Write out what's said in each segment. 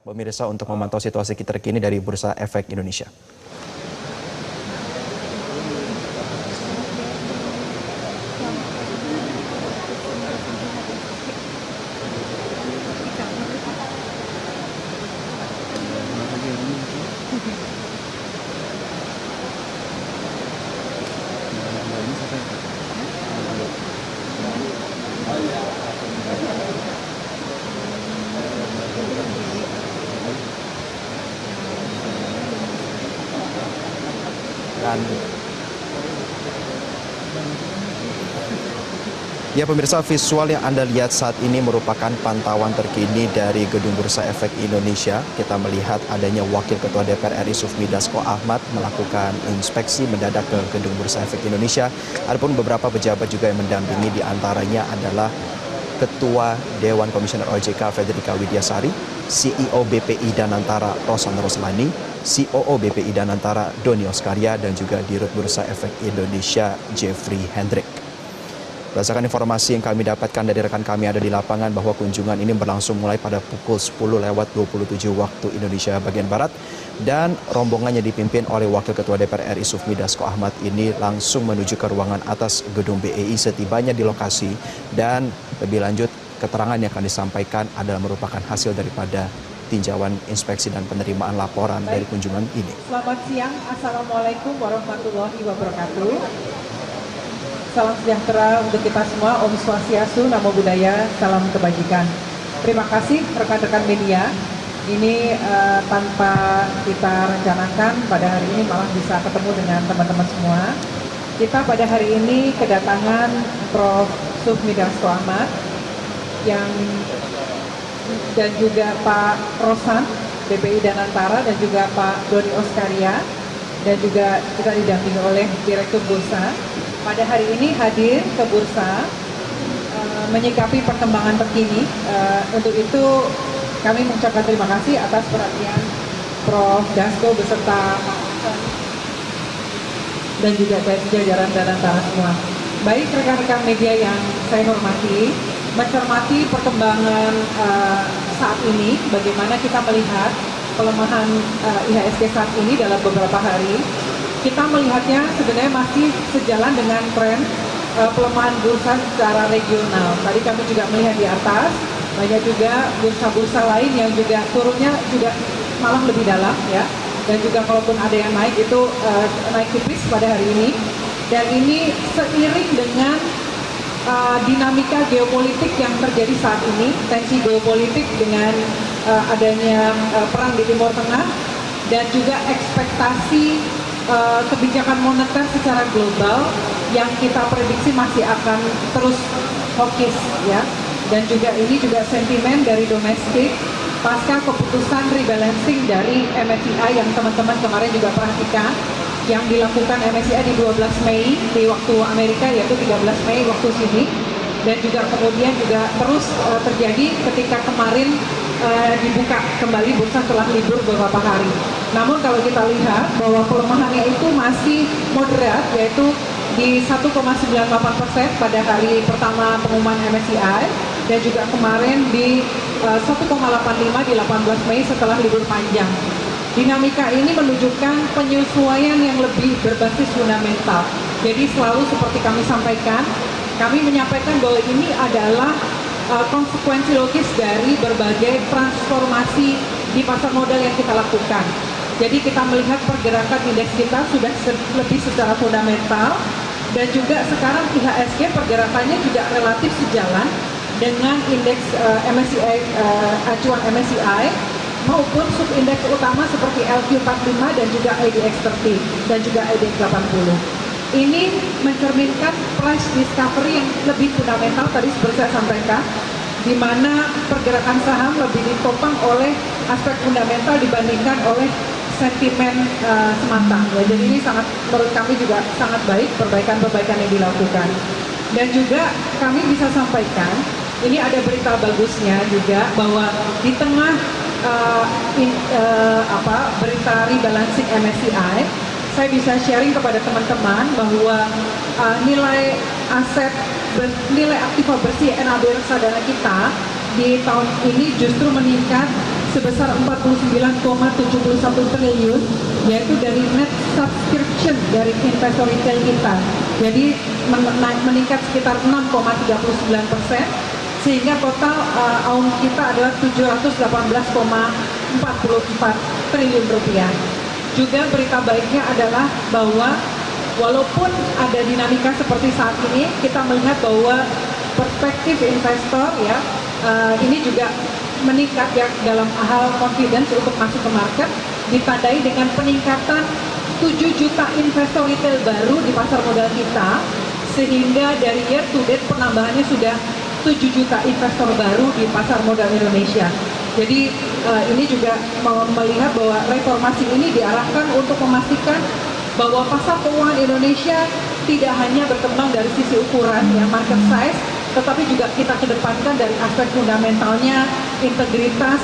Pemirsa, untuk memantau situasi terkini dari Bursa Efek Indonesia. Ya pemirsa, visual yang Anda lihat saat ini merupakan pantauan terkini dari Gedung Bursa Efek Indonesia. Kita melihat adanya Wakil Ketua DPR RI Sufmi Dasko Ahmad melakukan inspeksi mendadak ke Gedung Bursa Efek Indonesia. Adapun beberapa pejabat juga yang mendampingi, diantaranya adalah Ketua Dewan Komisioner OJK Fedrika Widyasari, CEO BPI Danantara Rosan Roslani, COO BPI Danantara Doni Oskaria, dan juga Dirut Bursa Efek Indonesia Jeffrey Hendrik. Berdasarkan informasi yang kami dapatkan dari rekan kami ada di lapangan bahwa kunjungan ini berlangsung mulai pada pukul 10:27 waktu Indonesia bagian Barat, dan rombongannya dipimpin oleh Wakil Ketua DPR RI Sufmi Dasko Ahmad ini langsung menuju ke ruangan atas Gedung BEI. Setibanya di lokasi dan lebih lanjut keterangan yang akan disampaikan adalah merupakan hasil daripada tinjauan inspeksi dan penerimaan laporan dari kunjungan ini. Selamat siang, Assalamualaikum warahmatullahi wabarakatuh. Salam sejahtera untuk kita semua, Om Swastiastu, Namo Buddhaya, salam kebajikan. Terima kasih rekan-rekan media. Ini tanpa kita rencanakan pada hari ini malah bisa ketemu dengan teman-teman semua. Kita pada hari ini kedatangan Prof. Sufmi Dasko Ahmad dan juga Pak Rosan BPI Danantara, dan juga Pak Doni Oskaria, dan juga kita didampingi oleh Direktur Bursa. Pada hari ini hadir ke Bursa menyikapi perkembangan terkini. Untuk itu kami mengucapkan terima kasih atas perhatian Prof. Dasko beserta Pak Rosan dan juga dari jajaran Danantara semua. Baik rekan-rekan media yang saya hormati, mencermati perkembangan saat ini, bagaimana kita melihat pelemahan IHSG saat ini dalam beberapa hari. Kita melihatnya sebenarnya masih sejalan dengan tren pelemahan bursa secara regional. Tadi kami juga melihat di atas, banyak juga bursa-bursa lain yang juga turunnya juga malah lebih dalam ya. Dan juga kalaupun ada yang naik itu naik tipis pada hari ini. Dan ini seiring dengan dinamika geopolitik yang terjadi saat ini, tensi geopolitik dengan adanya perang di Timur Tengah, dan juga ekspektasi kebijakan moneter secara global yang kita prediksi masih akan terus hawkish ya. Dan juga ini juga sentimen dari domestik pasca keputusan rebalancing dari MSCI yang teman-teman kemarin juga perhatikan, yang dilakukan MSCI di 12 Mei di waktu Amerika, yaitu 13 Mei waktu sini, dan juga kemudian juga terus terjadi ketika kemarin dibuka kembali bursa setelah libur beberapa hari. Namun kalau kita lihat bahwa pelemahannya itu masih moderat, yaitu di 1,98% pada hari pertama pengumuman MSCI, dan juga kemarin di 1,85 di 18 Mei setelah libur panjang. Dinamika ini menunjukkan penyesuaian yang lebih berbasis fundamental. Jadi selalu seperti kami sampaikan, kami menyampaikan bahwa ini adalah konsekuensi logis dari berbagai transformasi di pasar modal yang kita lakukan. Jadi kita melihat pergerakan indeks kita sudah lebih secara fundamental, dan juga sekarang IHSG pergerakannya juga relatif sejalan dengan indeks MSCI, acuan MSCI, maupun subindeks utama seperti LQ45 dan juga IDX30 dan juga IDX80. Ini mencerminkan price discovery yang lebih fundamental tadi seperti saya sampaikan, di mana pergerakan saham lebih ditopang oleh aspek fundamental dibandingkan oleh sentimen semata. Ya, jadi ini sangat, menurut kami juga sangat baik perbaikan-perbaikan yang dilakukan. Dan juga kami bisa sampaikan, ini ada berita bagusnya juga bahwa di tengah berita rebalancing MSCI, saya bisa sharing kepada teman-teman bahwa nilai aktiva bersih NAB reksadana kita di tahun ini justru meningkat sebesar 49,71 triliun, yaitu dari net subscription dari investor retail kita. Jadi meningkat sekitar 6,39%, sehingga total AUM kita adalah 718,44 triliun rupiah. Juga berita baiknya adalah bahwa walaupun ada dinamika seperti saat ini, kita melihat bahwa perspektif investor ya ini juga meningkat ya dalam hal confidence untuk masuk ke market, ditandai dengan peningkatan 7 juta investor retail baru di pasar modal kita, sehingga dari year to date penambahannya sudah 7 juta investor baru di pasar modal Indonesia. Jadi ini juga melihat bahwa reformasi ini diarahkan untuk memastikan bahwa pasar keuangan Indonesia tidak hanya berkembang dari sisi ukuran ya market size, tetapi juga kita kedepankan dari aspek fundamentalnya, integritas,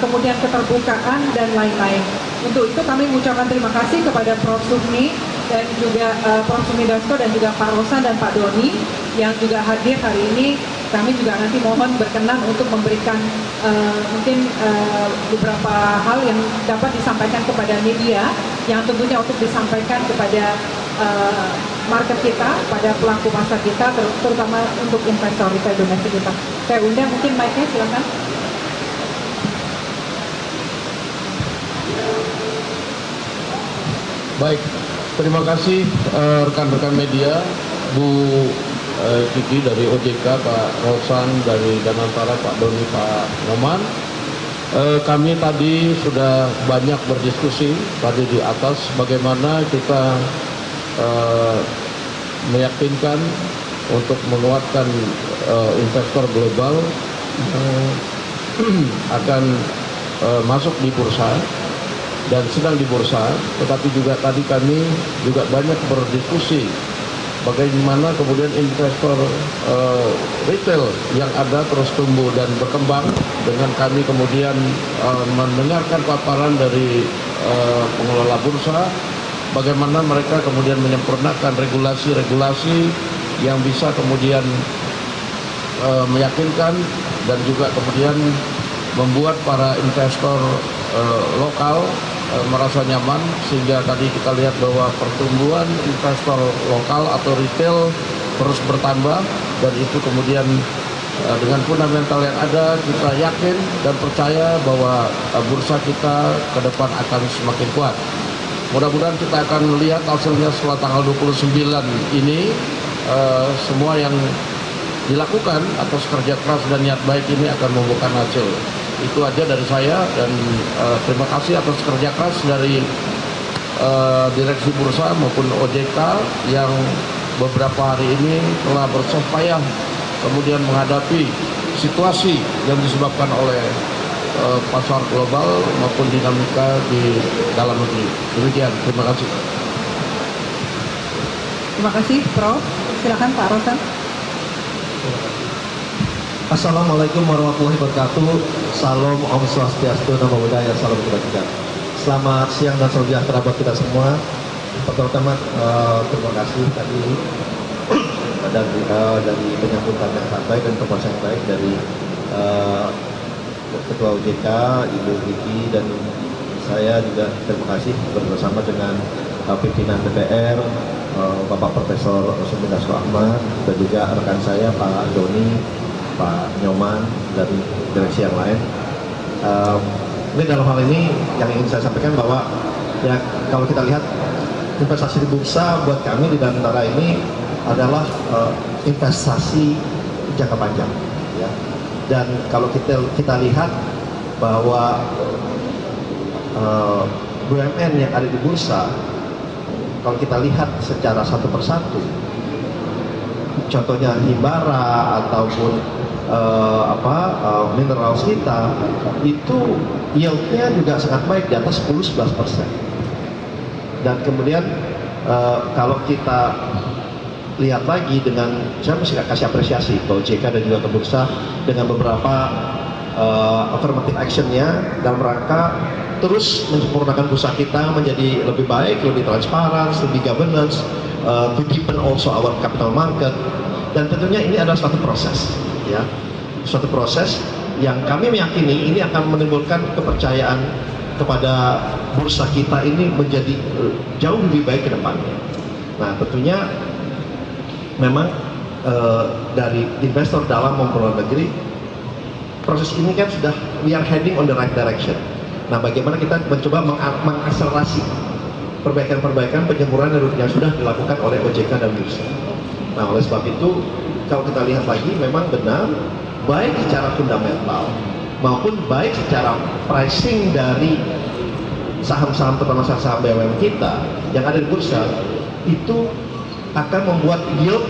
kemudian keterbukaan dan lain-lain. Untuk itu kami mengucapkan terima kasih kepada Prof. Sufmi dan juga Prof. Sufmi Dasko dan juga Pak Rosan dan Pak Doni yang juga hadir hari ini. Kami juga nanti mohon berkenan untuk memberikan mungkin beberapa hal yang dapat disampaikan kepada media, yang tentunya untuk disampaikan kepada market kita, pada pelaku pasar kita, terutama untuk investor retail domestik kita. Saya undang mungkin mic-nya, silakan. Baik, terima kasih rekan-rekan media, Bu Kiki dari OJK, Pak Rosan dari Danantara, Pak Doni, Pak Nyoman. Kami tadi sudah banyak berdiskusi tadi di atas bagaimana kita meyakinkan untuk menguatkan investor global akan masuk di bursa dan sedang di bursa, tetapi juga tadi kami juga banyak berdiskusi bagaimana kemudian investor retail yang ada terus tumbuh dan berkembang, dengan kami kemudian mendengarkan paparan dari pengelola bursa, bagaimana mereka kemudian menyempurnakan regulasi-regulasi yang bisa kemudian meyakinkan dan juga kemudian membuat para investor lokal merasa nyaman, sehingga tadi kita lihat bahwa pertumbuhan investor lokal atau retail terus bertambah, dan itu kemudian dengan fundamental yang ada kita yakin dan percaya bahwa bursa kita ke depan akan semakin kuat. Mudah-mudahan kita akan lihat hasilnya setelah tanggal 29 ini, semua yang dilakukan atas kerja keras dan niat baik ini akan membuahkan hasil. Itu aja dari saya, dan terima kasih atas kerja keras dari Direksi Bursa maupun OJK yang beberapa hari ini telah bersusah payah kemudian menghadapi situasi yang disebabkan oleh pasar global maupun dinamika di dalam negeri. Demikian, terima kasih. Terima kasih, Prof. Silakan Pak Rosan. Assalamualaikum warahmatullahi wabarakatuh. Salam Om Swastiastu, Namo Buddhaya, salam kebajikan. Selamat siang dan salam sejahtera buat kita semua. Pertama-tama terima kasih tadi dari penyambutan yang sangat baik dan pembahasan yang baik dari Ketua OJK, Ibu Kiki, dan saya juga terima kasih bersama dengan pimpinan DPR, Bapak Profesor Sufmi Dasko Ahmad, dan juga rekan saya Pak Doni, Pak Nyoman, dari direksi yang lain. Ini dalam hal ini yang ingin saya sampaikan bahwa ya kalau kita lihat investasi di bursa buat kami di Danantara ini adalah investasi jangka panjang, ya. Dan kalau kita lihat bahwa BUMN yang ada di bursa, kalau kita lihat secara satu persatu, contohnya Himbara ataupun mineral kita, itu yieldnya juga sangat baik, di atas 10-11%. Dan kemudian kalau kita lihat lagi, dengan saya mesti kasih apresiasi ke OJK dan juga ke bursa dengan beberapa affirmative action-nya dalam rangka terus menyempurnakan bursa kita menjadi lebih baik, lebih transparan, lebih governance, to deepen also our capital market. Dan tentunya ini adalah suatu proses, ya, suatu proses yang kami meyakini ini akan menimbulkan kepercayaan kepada bursa kita ini menjadi jauh lebih baik ke depannya. Nah, tentunya memang dari investor dalam maupun luar negeri, proses ini kan sudah we are heading on the right direction. Nah, bagaimana kita mencoba mengakselerasi perbaikan-perbaikan penyempurnaan yang sudah dilakukan oleh OJK dan bursa. Nah, oleh sebab itu kalau kita lihat lagi memang benar baik secara fundamental maupun baik secara pricing dari saham-saham, terutama saham BUMN kita yang ada di bursa, itu akan membuat yield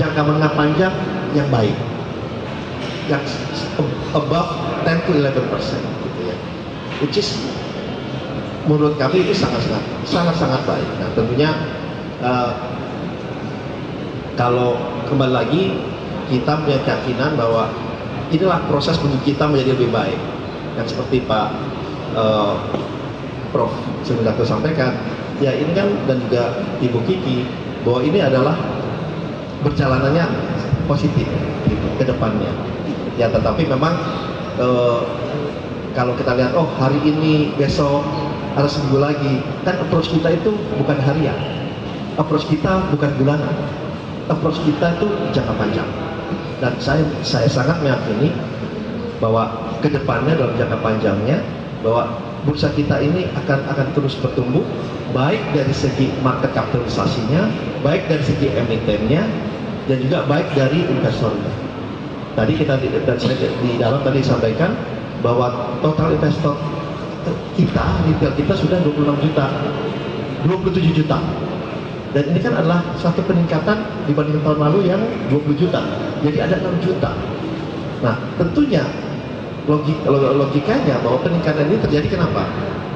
jangka menengah panjang yang baik, yang above 10 to 11% gitu ya, which is menurut kami itu sangat-sangat baik. Nah, tentunya kalau kembali lagi kita punya keyakinan bahwa inilah proses menuju kita menjadi lebih baik. Dan seperti Pak Prof. Sumindarto sampaikan, ya ini kan, dan juga Ibu Kiki, bahwa ini adalah perjalanannya positif gitu, ke depannya. Ya, tetapi memang kalau kita lihat, oh hari ini, besok, harus seminggu lagi, kan approach kita itu bukan harian, approach kita bukan bulanan, approach kita itu jangka panjang. Dan saya sangat meyakini bahwa kedepannya dalam jangka panjangnya bahwa bursa kita ini akan terus bertumbuh, baik dari segi market kapitalisasinya, baik dari segi emitennya, dan juga baik dari investornya. Tadi kita dan saya di dalam tadi sampaikan bahwa total investor kita, retail kita sudah 26 juta, 27 juta. Dan ini kan adalah satu peningkatan dibanding tahun lalu yang 20 juta. Jadi ada 6 juta. Nah, tentunya logikanya bahwa peningkatan ini terjadi kenapa?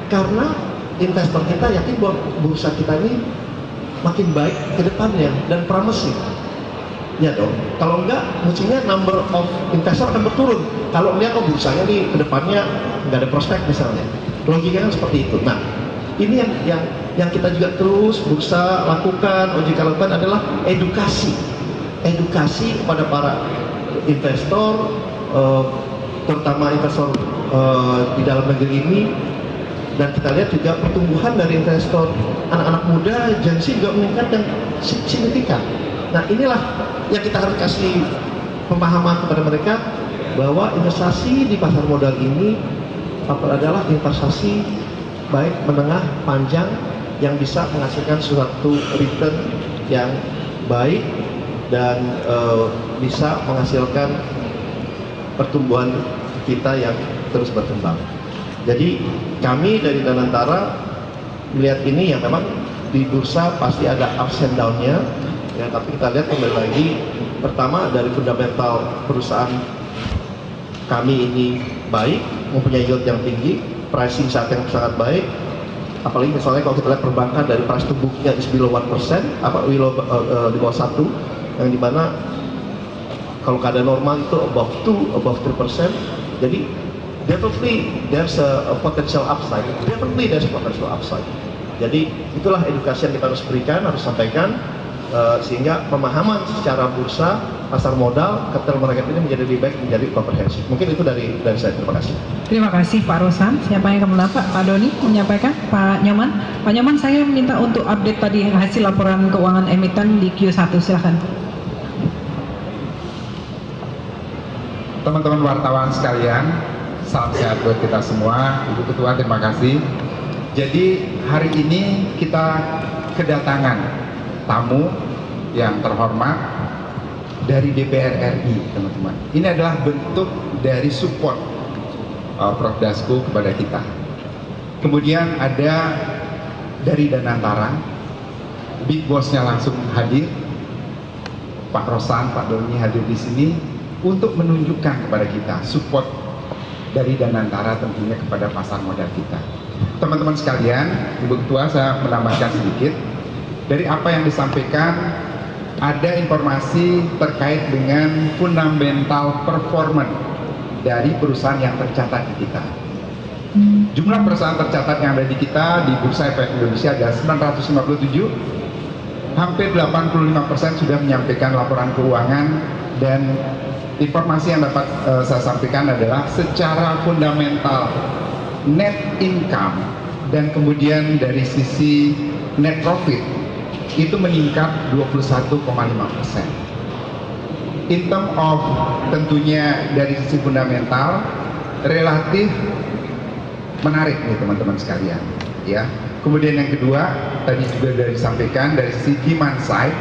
Karena investor kita yakin bahwa bursa kita ini makin baik ke depannya dan promising. Ya dong. Kalau enggak, mestinya number of investor akan berturun. Kalau lihat oh bursanya nih ke depannya nggak ada prospek misalnya. Logikanya seperti itu. Nah, ini yang kita juga terus bursa lakukan, OJK lakukan adalah edukasi kepada para investor, terutama investor di dalam negeri ini. Dan kita lihat juga pertumbuhan dari investor anak-anak muda, Gen Z juga meningkat yang signifikan. Nah, inilah yang kita harus kasih pemahaman kepada mereka bahwa investasi di pasar modal ini adalah investasi baik menengah panjang yang bisa menghasilkan suatu return yang baik dan bisa menghasilkan pertumbuhan kita yang terus berkembang. Jadi kami dari Danantara melihat ini yang memang di bursa pasti ada ups and down-nya, ya, tapi kita lihat kembali lagi, pertama dari fundamental perusahaan kami ini baik, mempunyai yield yang tinggi, pricing saat yang sangat baik. Apalagi misalnya kalau kita lihat perbankan dari price to book-nya is below 1%, di bawah 1, yang dimana kalau keadaan normal itu above 2, above 3%. Jadi definitely there's a potential upside. Jadi itulah edukasi yang kita harus berikan, harus sampaikan, sehingga pemahaman secara bursa, pasar modal, capital market ini menjadi lebih baik, menjadi komprehensif. Mungkin itu dari saya. Terima kasih. Terima kasih Pak Rosan. Siapa yang kemudian Pak Doni menyampaikan? Pak Nyoman. Pak Nyoman, saya minta untuk update tadi hasil laporan keuangan emiten di Q1. Silahkan. Teman-teman wartawan sekalian, salam sehat buat kita semua. Ibu Ketua, terima kasih. Jadi hari ini kita kedatangan tamu yang terhormat dari DPR RI, teman-teman. Ini adalah bentuk dari support Prof. Dasko kepada kita. Kemudian ada dari Danantara, Big Boss-nya langsung hadir, Pak Rosan, Pak Doni hadir di sini untuk menunjukkan kepada kita support dari Danantara tentunya kepada pasar modal kita. Teman-teman sekalian, Ibu Ketua, saya menambahkan sedikit dari apa yang disampaikan. Ada informasi terkait dengan fundamental performance dari perusahaan yang tercatat di kita. Jumlah perusahaan tercatat yang ada di kita di Bursa Efek Indonesia ada 957. Hampir 85% sudah menyampaikan laporan keuangan dan informasi yang dapat saya sampaikan adalah secara fundamental net income dan kemudian dari sisi net profit itu meningkat 21,5%. In term of tentunya dari sisi fundamental relatif menarik nih teman-teman sekalian ya. Kemudian yang kedua tadi juga sudah disampaikan dari sisi demand side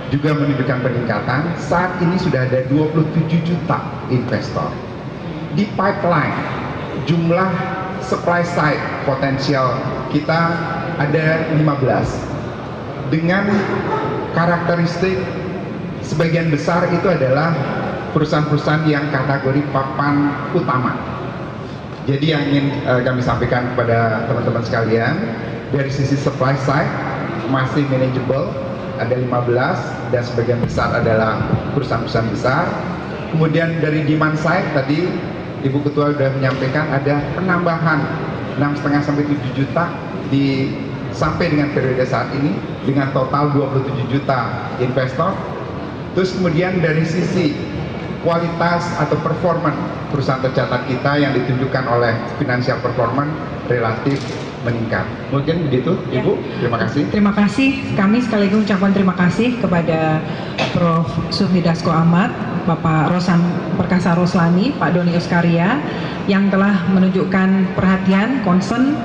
juga menunjukkan peningkatan. Saat ini sudah ada 27 juta investor. Di pipeline jumlah supply side potensial kita ada 15 dengan karakteristik sebagian besar itu adalah perusahaan-perusahaan yang kategori papan utama. Jadi yang ingin kami sampaikan kepada teman-teman sekalian, dari sisi supply side masih manageable, ada 15 dan sebagian besar adalah perusahaan-perusahaan besar. Kemudian dari demand side tadi Ibu Ketua sudah menyampaikan ada penambahan 6,5 sampai 7 juta sampai dengan periode saat ini dengan total 27 juta investor. Terus kemudian dari sisi kualitas atau performance perusahaan tercatat kita yang ditunjukkan oleh financial performance relatif meningkat. Mungkin begitu, Ibu. Terima kasih. Terima kasih. Kami sekaligus ucapkan terima kasih kepada Prof. Sufmi Dasko Ahmad, Bapak Rosan Perkasa Roslani, Pak Doni Oskaria yang telah menunjukkan perhatian, concern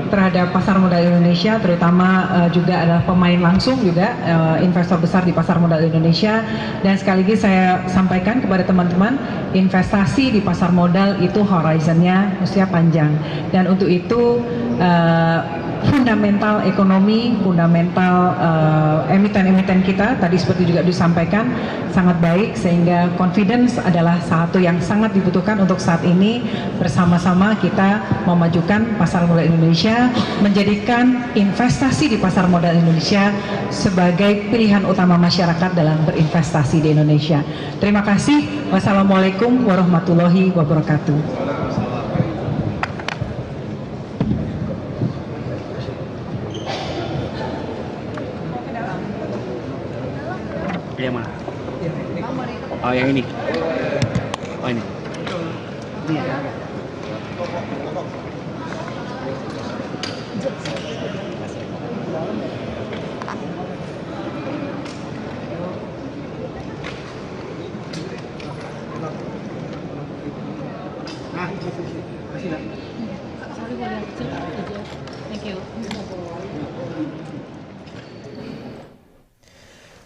terhadap pasar modal Indonesia, terutama juga adalah pemain langsung juga investor besar di pasar modal Indonesia. Dan sekaligus saya sampaikan kepada teman-teman, investasi di pasar modal itu horizonnya usia panjang, dan untuk itu fundamental ekonomi, fundamental emiten-emiten kita tadi seperti juga disampaikan sangat baik, sehingga confidence adalah satu yang sangat dibutuhkan untuk saat ini. Bersama-sama kita memajukan pasar modal Indonesia, menjadikan investasi di pasar modal Indonesia sebagai pilihan utama masyarakat dalam berinvestasi di Indonesia. Terima kasih. Wassalamualaikum warahmatullahi wabarakatuh. Yang mana? Oh, yang ini. Oh, ini. Ini ya. Thank you.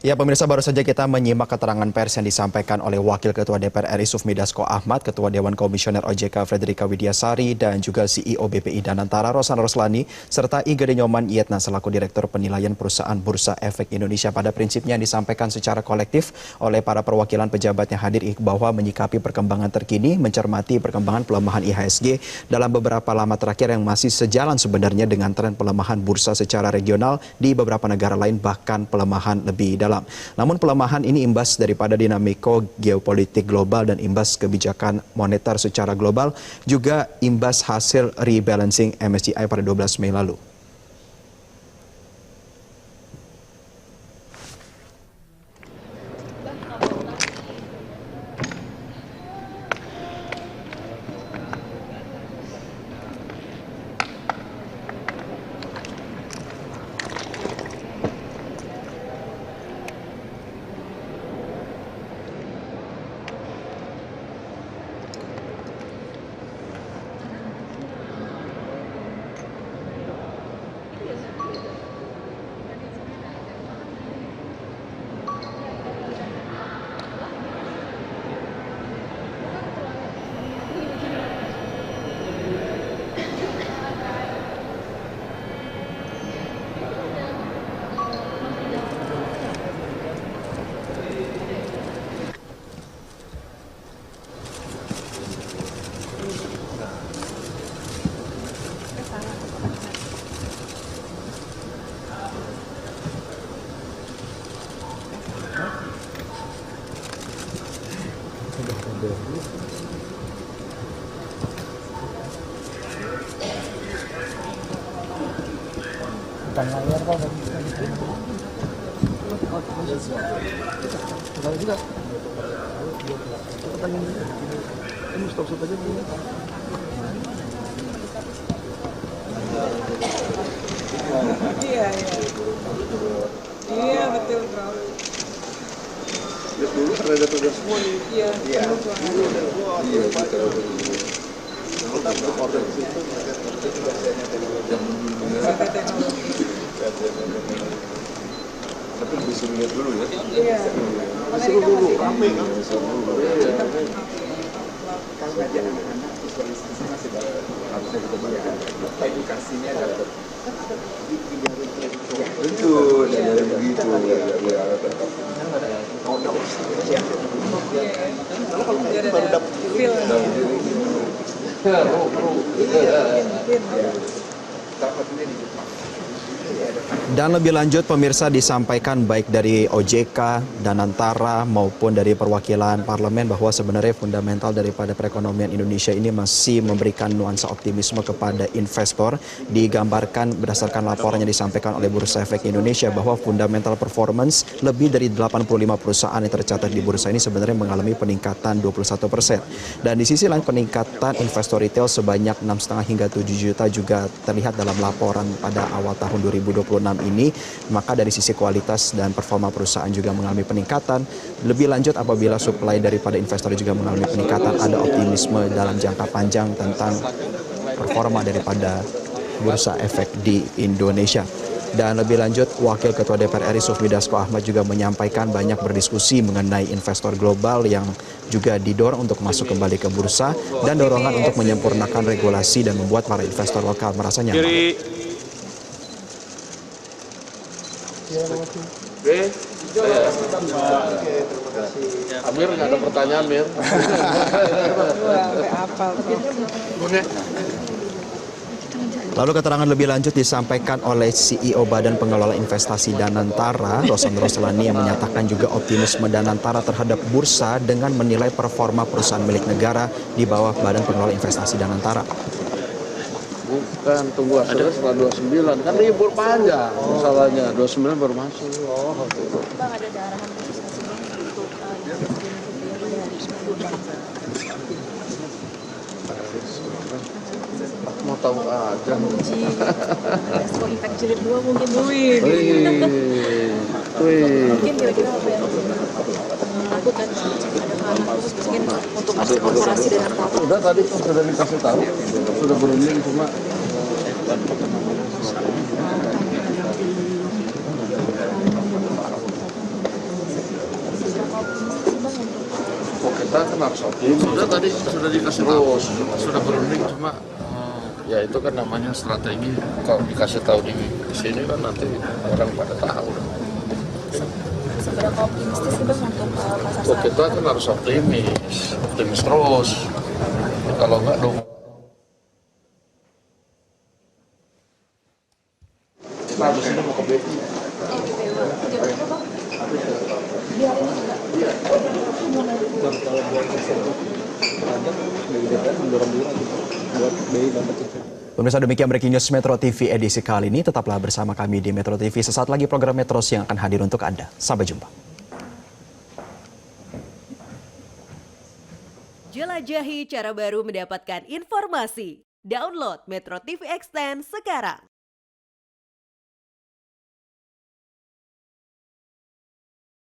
Ya pemirsa, baru saja kita menyimak keterangan pers yang disampaikan oleh Wakil Ketua DPR RI Sufmi Dasko Ahmad, Ketua Dewan Komisioner OJK Frederika Widiasari, dan juga CEO BPI Danantara Rosan Roslani, serta Igede Nyoman Yetna selaku Direktur Penilaian Perusahaan Bursa Efek Indonesia. Pada prinsipnya yang disampaikan secara kolektif oleh para perwakilan pejabat yang hadir bahwa menyikapi perkembangan terkini, mencermati perkembangan pelemahan IHSG dalam beberapa lama terakhir yang masih sejalan sebenarnya dengan tren pelemahan bursa secara regional di beberapa negara lain, bahkan pelemahan lebih dalam. Namun pelemahan ini imbas daripada dinamika geopolitik global dan imbas kebijakan moneter secara global, juga imbas hasil rebalancing MSCI pada 12 Mei lalu. Bukan layar kok. Iya, iya. Iya, betul, Bro. Dulu karena ada tugas semua nih. Iya, penuh banget. Iya, kita order di situ. Sampai teknologi. Tapi lebih sumir dulu ya. Iya. Amerika Dulu masih rame kan. Kalau ngajar anak-anak visualisasi masih banyak harusnya kita bayar. Edukasinya dapat Itu dari begitu ya. kalau baru dapat feel. Dan lebih lanjut pemirsa disampaikan baik dari OJK, Danantara maupun dari perwakilan parlemen bahwa sebenarnya fundamental daripada perekonomian Indonesia ini masih memberikan nuansa optimisme kepada investor. Digambarkan berdasarkan laporan yang disampaikan oleh Bursa Efek Indonesia bahwa fundamental performance lebih dari 85 perusahaan yang tercatat di bursa ini sebenarnya mengalami peningkatan 21%. Dan di sisi lain peningkatan investor retail sebanyak 6,5 hingga 7 juta juga terlihat dalam laporan pada awal tahun 2026 ini. Maka dari sisi kualitas dan performa perusahaan juga mengalami peningkatan. Lebih lanjut apabila supply daripada investor juga mengalami peningkatan, ada optimisme dalam jangka panjang tentang performa daripada Bursa Efek di Indonesia. Dan lebih lanjut, Wakil Ketua DPR RI Sufmi Dasko Ahmad juga menyampaikan banyak berdiskusi mengenai investor global yang juga didorong untuk masuk kembali ke bursa dan dorongan untuk menyempurnakan regulasi dan membuat para investor lokal merasa nyaman. Amir nggak ada pertanyaan, Mir. Lalu keterangan lebih lanjut disampaikan oleh CEO Badan Pengelola Investasi Danantara, Rosan Roslani, yang menyatakan juga optimisme Danantara terhadap bursa dengan menilai performa perusahaan milik negara di bawah Badan Pengelola Investasi Danantara. Bukan, tunggu hasilnya setelah 29. Kan libur panjang masalahnya. 29 baru masuk. Bang, ada arahan khusus nggak sih Bang untuk Mau tahu aja. uji Expo Impact Jilid 2 mungkin Bang? Wih. Mungkin kira-kira apa yang dilakukan ada arahan khusus mungkin untuk masuk korporasi dengan apa? Sudah tadi sudah dikasih tahu. Sudah berunding cuma kita kan harus optimis. Sudah tadi sudah dikasih tahu, sudah berunding cuma ya itu kan namanya strategi. Kalau dikasih tahu di sini kan nanti orang pada tahu. Seberapa optimistis sih Bang untuk pasar Kok kita kan harus optimis terus. Kalau enggak dong. Nah, di sini mau ke BPU. di hari ini juga? Pemirsa, demikian Breaking News Metro TV edisi kali ini. Tetaplah bersama kami di Metro TV. Sesaat lagi program Metro yang akan hadir untuk Anda. Sampai jumpa. Jelajahi cara baru mendapatkan informasi. Download Metro TV Extend sekarang.